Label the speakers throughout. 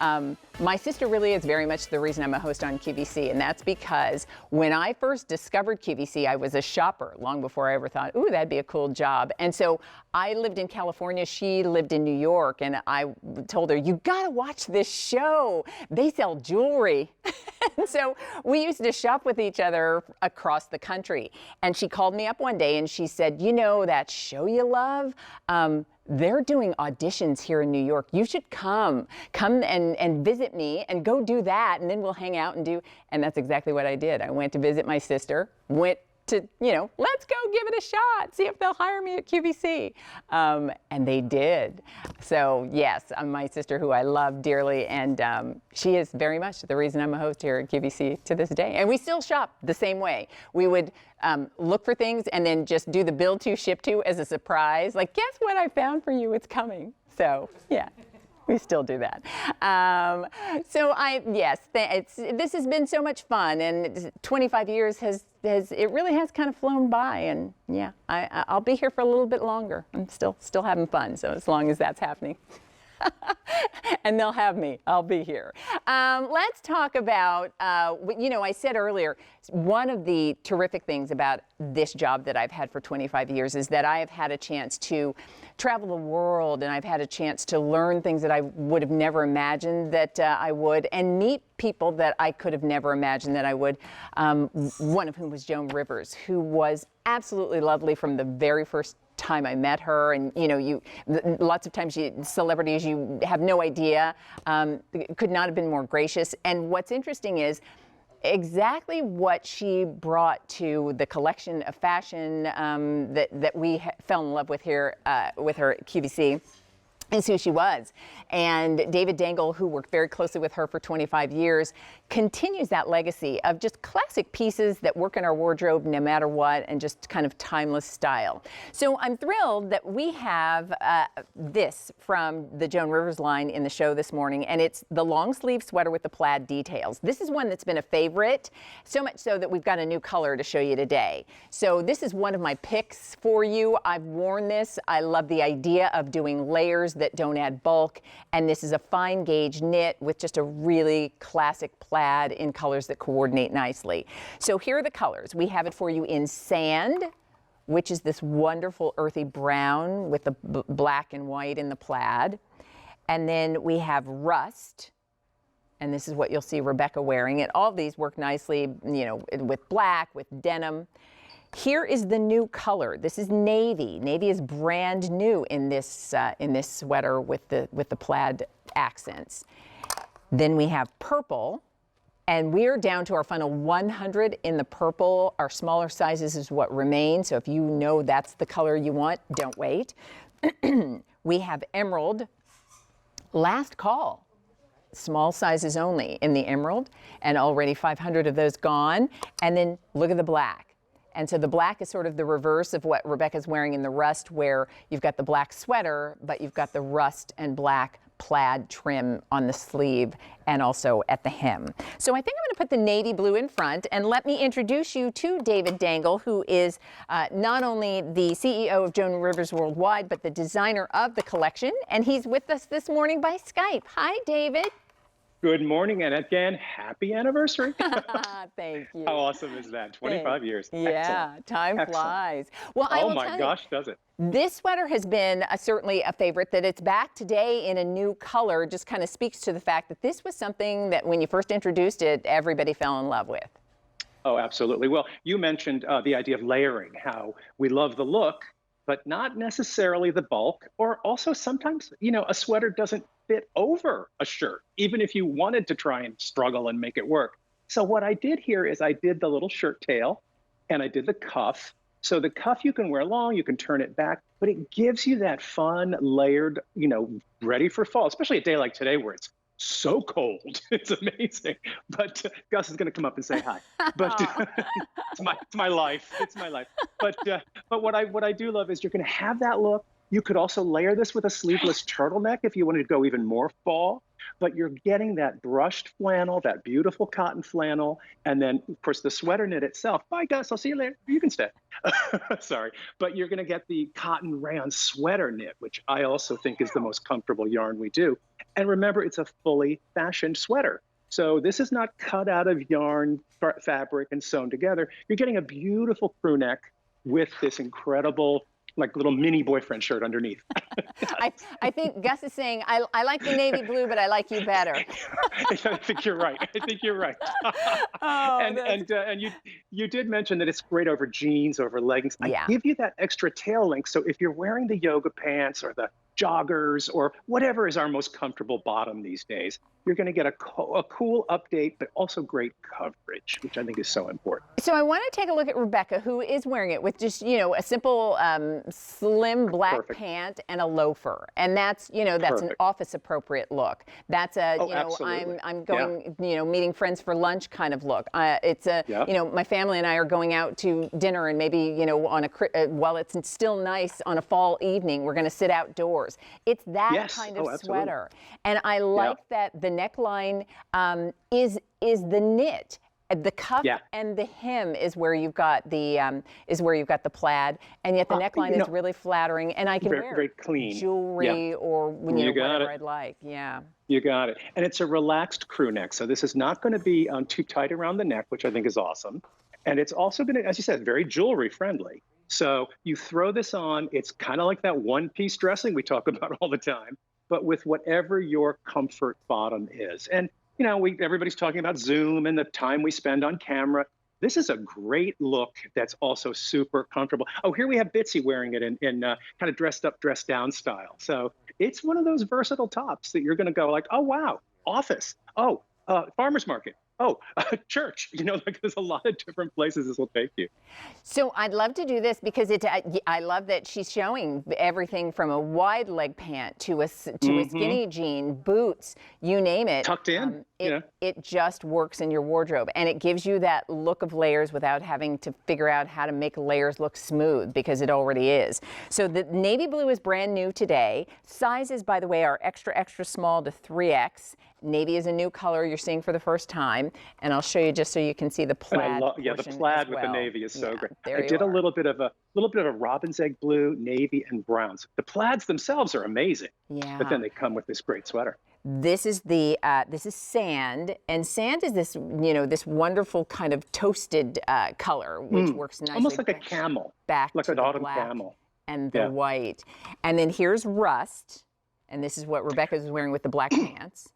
Speaker 1: My sister really is very much the reason I'm a host on QVC, and that's because when I first discovered QVC, I was a shopper long before I ever thought, ooh, that'd be a cool job. And so I lived in California, she lived in New York, and I told her, you gotta watch this show. They sell jewelry. And so we used to shop with each other across the country. And she called me up one day and she said, you know that show you love? They're doing auditions here in New York. You should come and visit me and go do that, and then we'll hang out and do, and that's exactly what I did. I went to visit my sister, went to, let's go give it a shot, see if they'll hire me at QVC. And they did. So yes, my sister, who I love dearly, and she is very much the reason I'm a host here at QVC to this day. And we still shop the same way. We would look for things and then just do the build to, ship to as a surprise. Like, guess what I found for you? It's coming. So yeah. We still do that. This has been so much fun, and 25 years it really has kind of flown by, and yeah, I'll be here for a little bit longer. I'm still having fun, so as long as that's happening. And they'll have me. I'll be here. Let's talk about, I said earlier, one of the terrific things about this job that I've had for 25 years is that I have had a chance to travel the world, and I've had a chance to learn things that I would have never imagined that I would, and meet people that I could have never imagined that I would. One of whom was Joan Rivers, who was absolutely lovely from the very first time I met her. And lots of times celebrities, you have no idea, could not have been more gracious. And what's interesting is exactly what she brought to the collection of fashion that we fell in love with here with her at QVC. is who she was. And David Dangle, who worked very closely with her for 25 years, continues that legacy of just classic pieces that work in our wardrobe no matter what, and just kind of timeless style. So I'm thrilled that we have this from the Joan Rivers line in the show this morning, and it's the long sleeve sweater with the plaid details. This is one that's been a favorite, so much so that we've got a new color to show you today. So this is one of my picks for you. I've worn this. I love the idea of doing layers that don't add bulk, and this is a fine gauge knit with just a really classic plaid in colors that coordinate nicely. So here are the colors. We have it for you in sand, which is this wonderful earthy brown with the black and white in the plaid. And then we have rust, and this is what you'll see Rebecca wearing it. All of these work nicely, you know, with black, with denim. Here is the new color. This is navy. Navy is brand new in this sweater with the plaid accents. Then we have purple, and we're down to our final 100 in the purple. Our smaller sizes is what remains, so if you know that's the color you want, don't wait. We have emerald, last call. Small sizes only in the emerald, and already 500 of those gone. And then look at the black. And so the black is sort of the reverse of what Rebecca's wearing in the rust, where you've got the black sweater, but you've got the rust and black plaid trim on the sleeve and also at the hem. So I think I'm going to put the navy blue in front, and let me introduce you to David Dangle, who is not only the CEO of Joan Rivers Worldwide, but the designer of the collection. And he's with us this morning by Skype. Hi, David.
Speaker 2: Good morning, and again, happy anniversary.
Speaker 1: Thank you.
Speaker 2: How awesome is that? 25 years.
Speaker 1: Yeah, excellent. Time flies. Well,
Speaker 2: oh my gosh, does it?
Speaker 1: This sweater has been certainly a favorite. That it's back today in a new color just kind of speaks to the fact that this was something that when you first introduced it, everybody fell in love with.
Speaker 2: Oh, absolutely. Well, you mentioned the idea of layering, how we love the look, but not necessarily the bulk, or also sometimes, you know, a sweater doesn't fit over a shirt, even if you wanted to try and struggle and make it work. So what I did here is I did the little shirt tail, and I did the cuff. So the cuff you can wear long, you can turn it back, but it gives you that fun layered, you know, ready for fall, especially a day like today where it's so cold. It's amazing. But Gus is going to come up and say hi. But it's my life. It's my life. But what I do love is you're going to have that look. You could also layer this with a sleeveless turtleneck if you wanted to go even more fall. But you're getting that brushed flannel, that beautiful cotton flannel, and then, of course, the sweater knit itself. Bye, Gus. I'll see you later. You can stay. Sorry. But you're going to get the cotton rayon sweater knit, which I also think is the most comfortable yarn we do. And remember, it's a fully fashioned sweater. So this is not cut out of yarn fabric and sewn together. You're getting a beautiful crew neck with this incredible, like little mini boyfriend shirt underneath.
Speaker 3: I think Gus is saying, I like the navy blue, but I like you better.
Speaker 2: I think you're right. I think you're right.
Speaker 3: Oh,
Speaker 2: and you did mention that it's great over jeans, over leggings.
Speaker 3: Yeah.
Speaker 2: I give you that extra tail link. So if you're wearing the yoga pants or the joggers or whatever is our most comfortable bottom these days, you're going to get a cool update, but also great coverage, which I think is so important.
Speaker 3: So I want to take a look at Rebecca, who is wearing it with just, a simple slim black
Speaker 2: Perfect.
Speaker 3: pant and a loafer. And that's, that's an
Speaker 2: Perfect.
Speaker 3: office appropriate look. That's a,
Speaker 2: absolutely.
Speaker 3: I'm going, meeting friends for lunch kind of look. It's a, my family and I are going out to dinner and maybe, on while it's still nice on a fall evening, we're going to sit outdoors. It's that kind of sweater. And I like that the neckline is the knit. The cuff and the hem is where you've got the plaid, and yet the neckline is really flattering, and I can wear
Speaker 2: very clean
Speaker 3: jewelry or whatever I'd like. Yeah.
Speaker 2: You got it. And it's a relaxed crew neck, so this is not going to be too tight around the neck, which I think is awesome. And it's also going to, as you said, very jewelry friendly. So you throw this on, it's kind of like that one-piece dressing we talk about all the time, but with whatever your comfort bottom is. And everybody's talking about Zoom and the time we spend on camera. This is a great look that's also super comfortable. Oh, here we have Bitsy wearing it in kind of dressed up, dressed down style. So it's one of those versatile tops that you're going to go like, oh, wow, office. Oh, farmer's market. Oh, church. There's a lot of different places this will take you.
Speaker 3: So I'd love to do this because I love that she's showing everything from a wide leg pant to a skinny jean, boots, you name it.
Speaker 2: Tucked in.
Speaker 3: It just works in your wardrobe, and it gives you that look of layers without having to figure out how to make layers look smooth because it already is. So the navy blue is brand new today. Sizes, by the way, are extra, extra small to 3X. Navy is a new color you're seeing for the first time, and I'll show you just so you can see the plaid.
Speaker 2: The plaid with the navy is so great. I did a little bit of a robin's egg blue, navy, and browns. The plaids themselves are amazing.
Speaker 3: Yeah.
Speaker 2: But then they come with this great sweater.
Speaker 3: This is sand, and sand is this this wonderful kind of toasted color, which works nicely.
Speaker 2: Almost like a camel,
Speaker 3: back
Speaker 2: like
Speaker 3: to
Speaker 2: an
Speaker 3: the
Speaker 2: autumn
Speaker 3: black
Speaker 2: camel.
Speaker 3: And the white, and then here's rust, and this is what Rebecca is wearing with the black pants.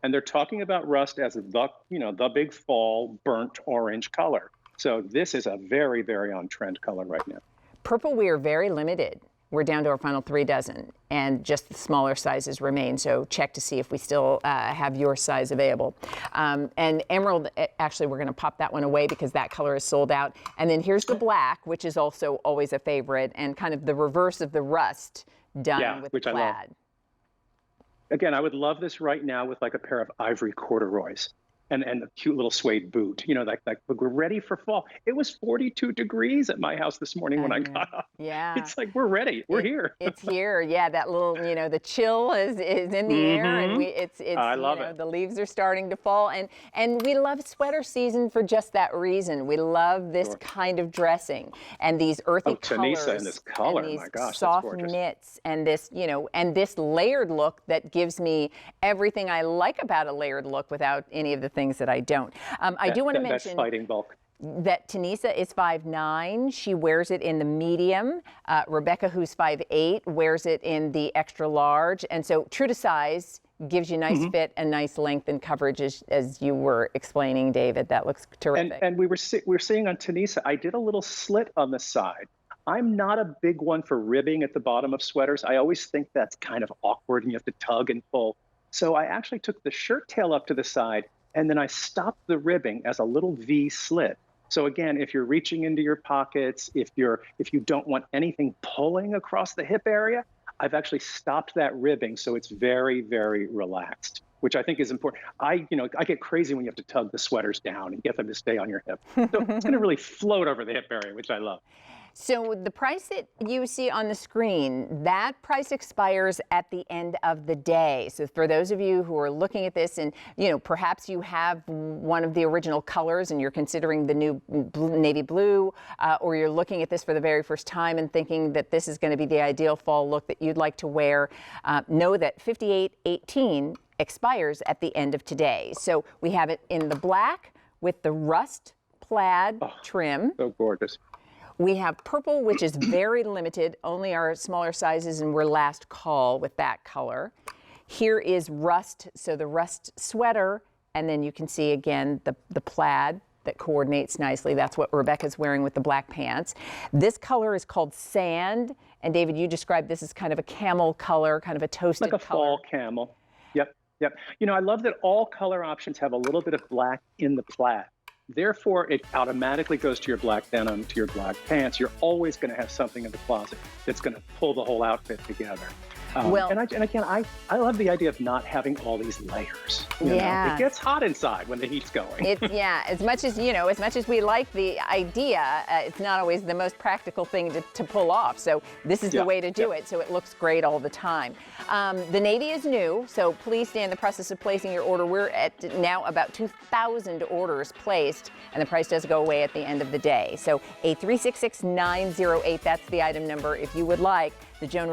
Speaker 2: And they're talking about rust as the big fall burnt orange color. So this is a very, very on trend color right now.
Speaker 3: Purple, we are very limited. We're down to our final 3 dozen, and just the smaller sizes remain. So check to see if we still have your size available. And emerald, actually, we're going to pop that one away because that color is sold out. And then here's the black, which is also always a favorite, and kind of the reverse of the rust done with
Speaker 2: which
Speaker 3: plaid.
Speaker 2: I love. Again, I would love this right now with like a pair of ivory corduroys and a cute little suede boot. Like we're ready for fall. It was 42 degrees at my house this morning when I got up.
Speaker 3: Yeah.
Speaker 2: It's like, we're ready. We're here.
Speaker 3: It's here. Yeah, that little, the chill is in the air, and
Speaker 2: I love it.
Speaker 3: The leaves are starting to fall, and we love sweater season for just that reason. We love this kind of dressing and these earthy colors.
Speaker 2: Tanisa in this color,
Speaker 3: and these
Speaker 2: my gosh,
Speaker 3: soft
Speaker 2: that's gorgeous.
Speaker 3: knits, and this, and this layered look that gives me everything I like about a layered look without any of the things that I don't. I do want to mention
Speaker 2: that's fighting bulk.
Speaker 3: that Tanisa is 5'9". She wears it in the medium. Rebecca, who's 5'8", wears it in the extra large. And so true to size, gives you nice fit and nice length and coverage, as you were explaining, David. That looks terrific.
Speaker 2: And we were seeing on Tanisa, I did a little slit on the side. I'm not a big one for ribbing at the bottom of sweaters. I always think that's kind of awkward and you have to tug and pull. So I actually took the shirt tail up to the side, and then I stopped the ribbing as a little V slit. So again, if you're reaching into your pockets, if you don't want anything pulling across the hip area, I've actually stopped that ribbing, so it's very, very relaxed, which I think is important. I get crazy when you have to tug the sweaters down and get them to stay on your hip. So it's going to really float over the hip area, which I love.
Speaker 3: So the price that you see on the screen, that price expires at the end of the day. So for those of you who are looking at this and, perhaps you have one of the original colors and you're considering the new navy blue, or you're looking at this for the very first time and thinking that this is going to be the ideal fall look that you'd like to wear, know that 5818 expires at the end of today. So we have it in the black with the rust plaid trim.
Speaker 2: So gorgeous.
Speaker 3: We have purple, which is very limited, only our smaller sizes, and we're last call with that color. Here is rust, so the rust sweater, and then you can see again the plaid that coordinates nicely. That's what Rebecca's wearing with the black pants. This color is called sand, and David, you described this as kind of a camel color, kind of a toasted color.
Speaker 2: Like a fall camel. Yep. I love that all color options have a little bit of black in the plaid. Therefore, it automatically goes to your black denim, to your black pants. You're always going to have something in the closet that's going to pull the whole outfit together. And again, I love the idea of not having all these layers. You know? It gets hot inside when the heat's going.
Speaker 3: As much as we like the idea, it's not always the most practical thing to pull off. So this is the way to do it. So it looks great all the time. The navy is new, so please stay in the process of placing your order. We're at now about 2,000 orders placed, and the price does go away at the end of the day. So A366908, that's the item number if you would like the Joan